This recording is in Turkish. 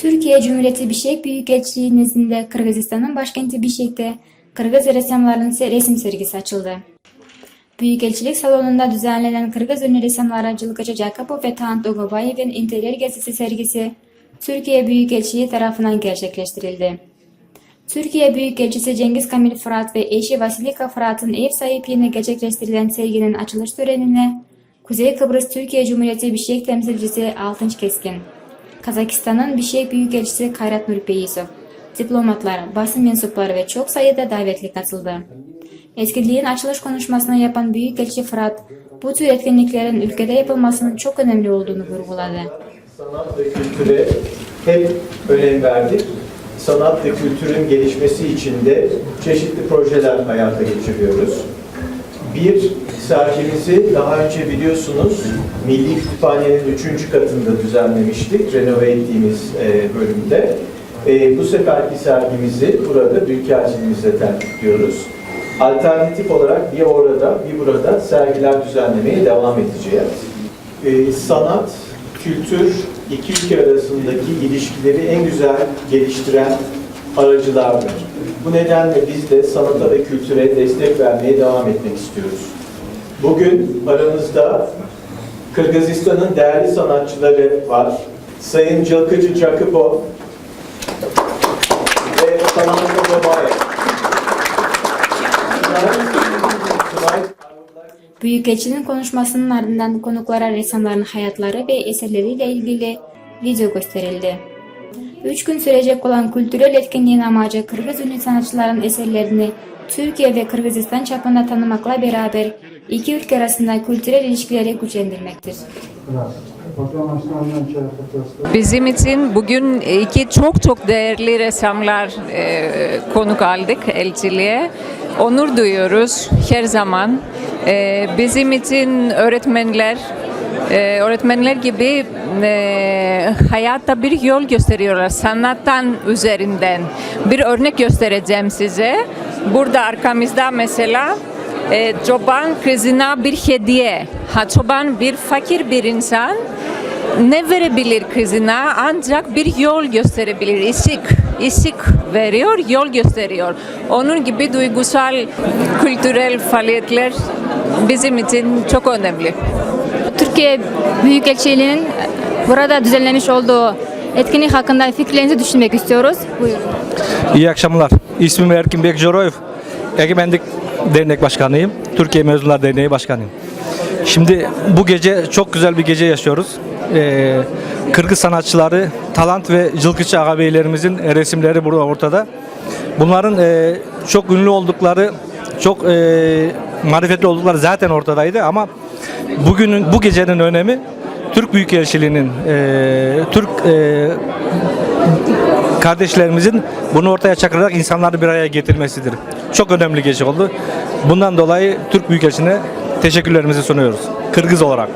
Türkiye Cumhuriyeti Bişkek Büyükelçiliği nezdinde Kırgızistan'ın başkenti Bişkek'te Kırgız ressamlarının resim sergisi açıldı. Büyükelçilik salonunda düzenlenen Kırgız ünlü ressamları Jılgıcı Jakapov ve Taant Ogobayev'in interior gezisi sergisi Türkiye Büyükelçiliği tarafından gerçekleştirildi. Türkiye Büyükelçisi Cengiz Kamil Fırat ve eşi Vasilika Fırat'ın ev sahipliğine gerçekleştirilen serginin açılış törenine Kuzey Kıbrıs Türkiye Cumhuriyeti Bişkek temsilcisi Altınç Keskin, Kazakistan'ın Bişkek Büyükelçisi Kayrat Nurpeyisov, diplomatlar, basın mensupları ve çok sayıda davetli katıldı. Etkinliğin açılış konuşmasını yapan Büyükelçi Fırat, bu tür etkinliklerin ülkede yapılmasının çok önemli olduğunu vurguladı. Sanat ve kültüre hep önem verdik. Sanat ve kültürün gelişmesi için de çeşitli projeler hayata geçiriyoruz. Bir sergimizi daha önce biliyorsunuz Milli Kütüphane'nin 3. katında düzenlemiştik, renove ettiğimiz bölümde. Bu seferki sergimizi burada Büyükelçiliğimizle tertipliyoruz. Alternatif olarak bir orada, bir burada sergiler düzenlemeye devam edeceğiz. Sanat, kültür, iki ülke arasındaki ilişkileri en güzel geliştiren aracılardır. Bu nedenle biz de sanata ve kültüre destek vermeye devam etmek istiyoruz. Bugün aramızda Kırgızistan'ın değerli sanatçıları var. Sayın Jılgıcı Jakapov ve Taant Ogobayev. Büyükelçinin konuşmasının ardından konuklara ressamların hayatları ve eserleriyle ilgili video gösterildi. 3 gün sürecek olan kültürel etkinliğin amacı Kırgız ünlü sanatçıların eserlerini Türkiye ve Kırgızistan çapında tanımakla beraber iki ülke arasında kültürel ilişkileri güçlendirmektir. Bizim için bugün iki çok değerli ressamlar konuk aldık elçiliğe. Onur duyuyoruz her zaman. Bizim için öğretmenler gibi hayatta bir yol gösteriyorlar. Sanattan üzerinden bir örnek göstereceğim size. Burada arkamızda mesela çoban kızına bir hediye. Çoban bir fakir bir insan. Ne verebilir kızına? Ancak bir yol gösterebilir. Işık veriyor, yol gösteriyor. Onun gibi duygusal, kültürel faaliyetler bizim için çok önemli. Türkiye Büyükelçiliği'nin burada düzenlemiş olduğu etkinlik hakkında fikirlerinizi düşünmek istiyoruz. Buyurun. İyi akşamlar. İsmim Erkin Bekjoroyev. Egemenlik Dernek Başkanıyım. Türkiye Mezunlar Derneği Başkanıyım. Şimdi bu gece çok güzel bir gece yaşıyoruz. Kırgız sanatçıları Talant ve Jılgıcı ağabeylerimizin resimleri burada ortada. Bunların çok ünlü oldukları, çok marifetli oldukları zaten ortadaydı ama bu gecenin önemi Türk Büyükelçiliği'nin, Türk kardeşlerimizin bunu ortaya çıkararak insanları bir araya getirmesidir. Çok önemli gece oldu. Bundan dolayı Türk Büyükelçiliği'ne teşekkürlerimizi sunuyoruz. Kırgız olarak.